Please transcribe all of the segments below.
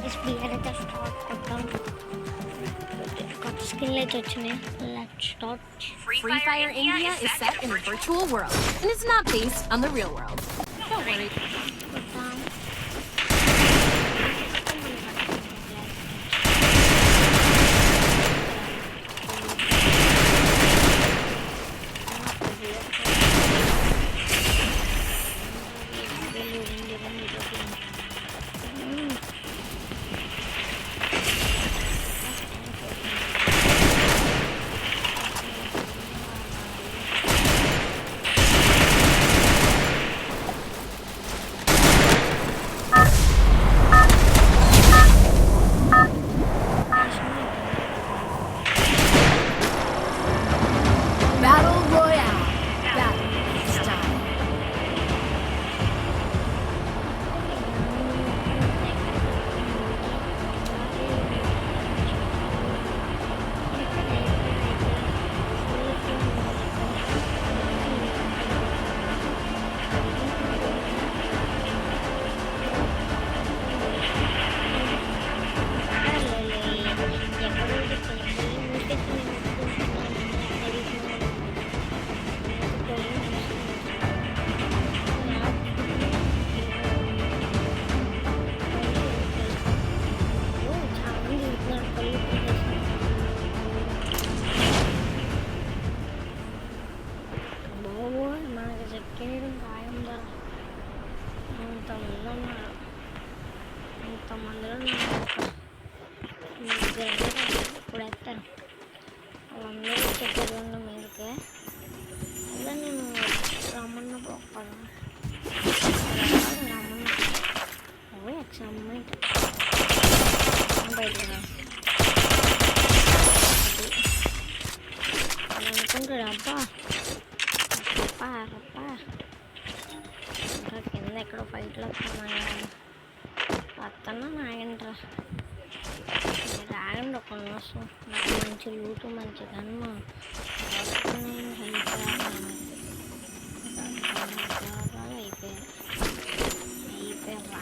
Free Fire India is set in a virtual world and is not based on the real world. Don't worry. Battle Royale. Battle style. ఇప్పుడు ఎత్తాను వాళ్ళందరూ చెప్పారు మీదకే అలా నేను రమ్మన్న పోతాను రమ్మన్న ఎక్సైట్మెంట్ బయటకు అలా అనుకుంటాడు అబ్బా అప్పా అప్పా ఇంకా కింద ఎక్కడో ఫైట్లు వస్తున్నాయా వస్తున్నా నాగండ్రా రాగండి ఒక నిమిషం నాకు మంచి లూటు మంచి గన్ను అయిపోయారా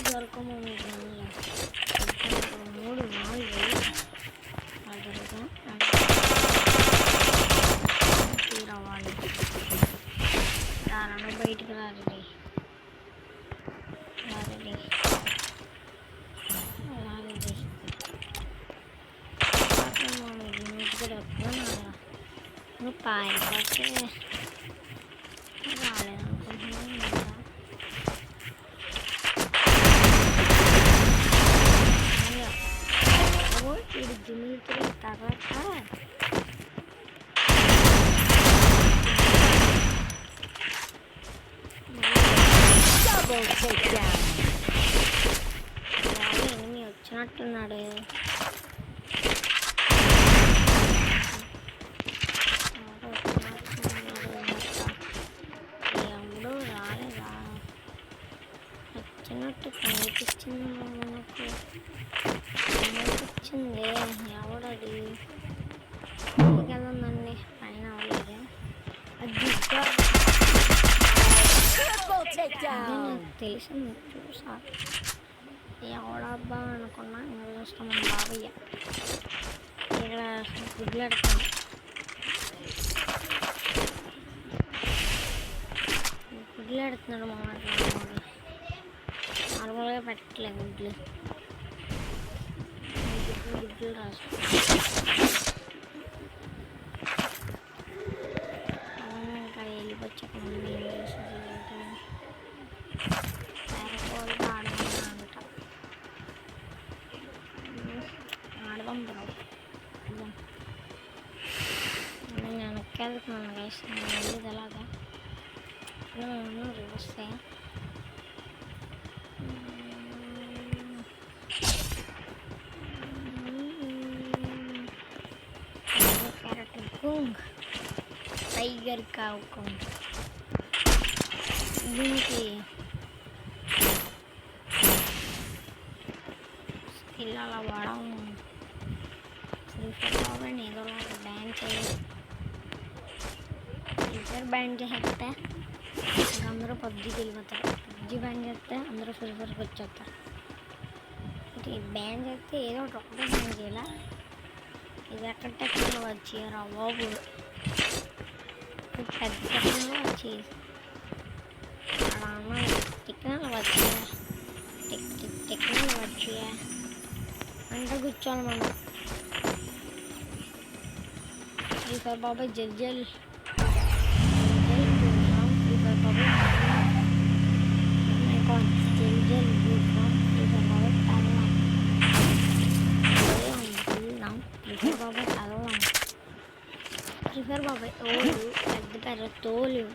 దొరకము మీ గన్నులో 3 4 తీరవాలి రాను బయటికి రారెడీ నువ్వు పారిపోతే రాలేదనుకుంటున్నాను ఇది జిమ్మికి తర్వాత ఎనిమి వచ్చినట్టున్నాడు వచ్చినట్టు కనిపించింది మనకు కనిపించింది ఎవడది కదండి పైన అవ్వలేదు అది నాకు తెలిసింది చూసా ఎవడబ్బా అనుకున్నా ఇంకా చూస్తాం మన బాబయ్య ఇక్కడ గుడ్లాడుతాను గుడ్లాడుతున్నాడు మా నార్మల్గా పెట్టట్లేదు గుడ్లు రాసు ఇంకా వెళ్ళిపోచ్చాక మమ్మీ ఏం చేస్తుంది పేరకోళ్ళు ఆడమన్నా అంట ఆడదాం బ్రో నేను వెనక్కి వెళ్తున్నాను గైస్ నేను వెళ్ళేది ఎలాగా రివర్స్ టైగర్ కావుకం దీనికి స్కిల్ అలా వాడడం ఫ్రీ ఫైర్ కాబట్టి ఏదో బ్యాన్ చేయాలి ఫ్రీ ఫైర్ బ్యాన్ చేస్తే అందరూ పబ్జీకి వెళ్ళిపోతారు పబ్జి బ్యాన్ చేస్తే అందరూ ఫ్రీ ఫైర్కి వచ్చేస్తారు. ఇది బ్యాన్ చేస్తే ఏదో ఒకటే బ్యాన్ చేయాలా. ఇది ఎక్కడ టెక్నాలజీ వచ్చారా బాబు, పెద్ద టెక్నాలజీ వచ్చేసి టెక్నాలజీ వచ్చా అంతా కూర్చోవాలి మనం. ఫ్రీ ఫైర్ బాబాయ్ జల్ జల్ ఫ్రీ ఫైర్ బాబాయ్ జల్ జల్ ఫ్రీ ఫైర్ బాబాయ్ తల్లం ఫ్రీ ఫైర్ బాబాయ్ తల్లం ఫ్రీ ఫైర్ బాబాయ్ ఓలు పెద్ద పెద్ద తోలు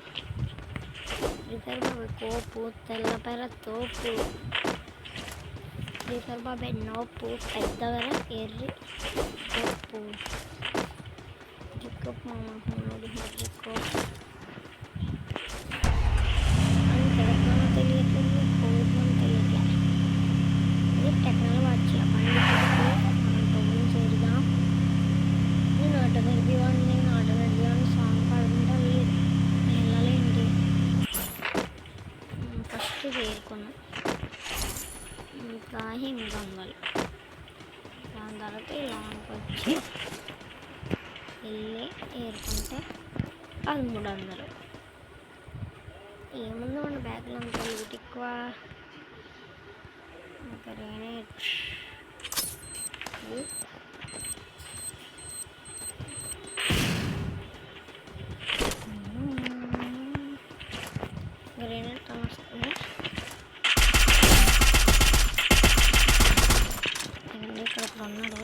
ఫ్రీ ఫైర్ బాబాయ్ కోపు తెల్ల పెర తోపు ఫ్రీ ఫైర్ బాబాయ్ నోపు పెద్ద పెర ఎర్రి కోపు రికోప్ మామూలు రికోప్ అని తెలంగాణ తెలియట్లేదు, కోపం తెలియట్లేదు. ఇది టెక్నాలజీ వచ్చి బండి మనం తొమ్మిది చేరుదాం. నేను ఆటోమేటిక్ సాంగ్ పాడుకుంటా వెళ్ళాలేంటి. ఫస్ట్ చేరుకున్నాం, ఇంకా 800. దాని తర్వాత ఇలాంటి వచ్చి వెళ్ళి ఏరుకుంటే 1300. ఏముందో మన బ్యాగ్లో అంత లూట్ ఎక్కువ. గ్రెనేడ్ గ్రెనేడ్ వస్తుంది. ఇక్కడ ఉన్నాడు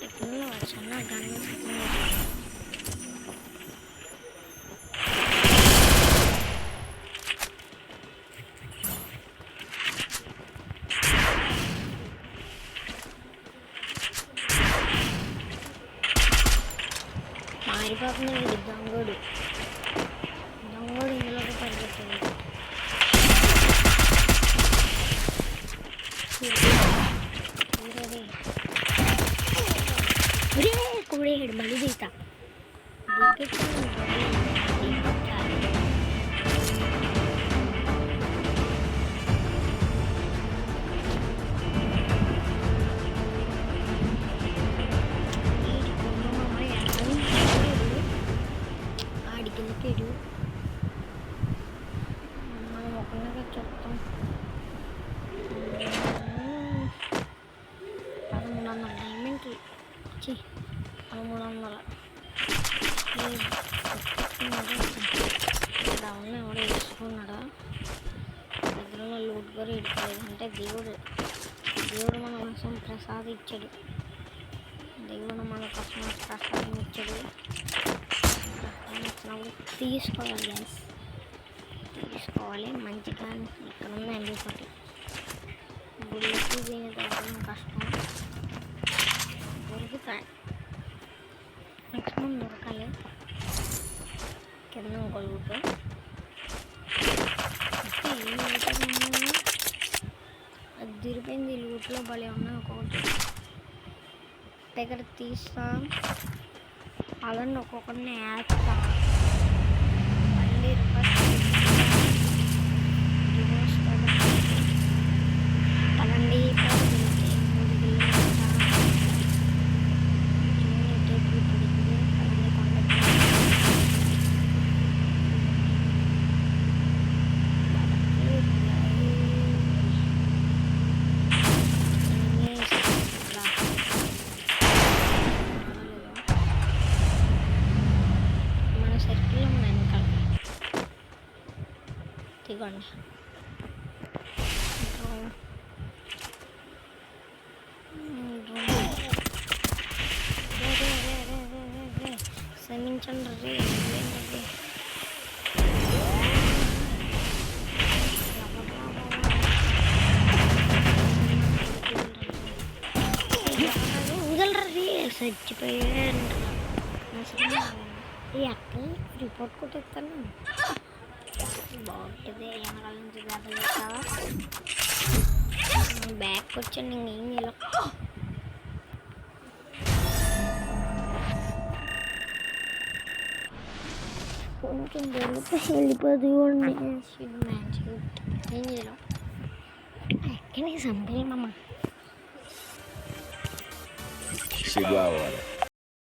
ఇప్పుడు చిన్న గన్ను మారిపోతున్నాడు. దొంగోడు ఇందులోకి పరిగెత్తాడు. కూడేడు బలి తీత ఆడికెళ్ళిపోయాడు. మనం ఒకరిగా చెప్తాం. 1300 డైమండ్కి 1300 డౌన్ ఎవడో వేసుకున్నాడా. దగ్గర లూట్ కూడా ఇడిపోలేదు. అంటే దేవుడు మన కోసం ప్రసాదం ఇచ్చాడు. దేవుడు మన కోసం ప్రసాదం ఇచ్చాడు. తీసుకోవాలి గ్యాస్, తీసుకోవాలి మంచిగా. ఇక్కడ ఉంది ఎండిపోయి గుడికి దీన్ని దొరకడం కష్టం. దొరుకుతాయి, మ్యాక్సిమం దొరకాలి. కింద ఒక లూటు అది తిరిపోయింది. లూట్లో భలే ఉన్నాయి. ఒక్కొక్కటి దగ్గర తీస్తాం, అలాంటి ఒక్కొక్కరిని వేస్తాం. మళ్ళీ అలాంటి మన సర్కిల్లో మన వెనకాల ఇదిగోండి. క్షమించండి రే. వదలరా రే, చచ్చిపోయాడు. ఈ అక్క రిపోర్ట్ కొట్టేస్తాను. బాగుంటుంది. వెనకాల నుంచి దెబ్బలు చేస్తావా? బ్యాక్ వచ్చాను, ఇంకేం చేయలేం. కొంచెం జరిగితే వెళ్ళిపోదు చూడండి. ఏం చేయలేం. ఎక్కడికి చంపేమమ్మ Chegou a hora.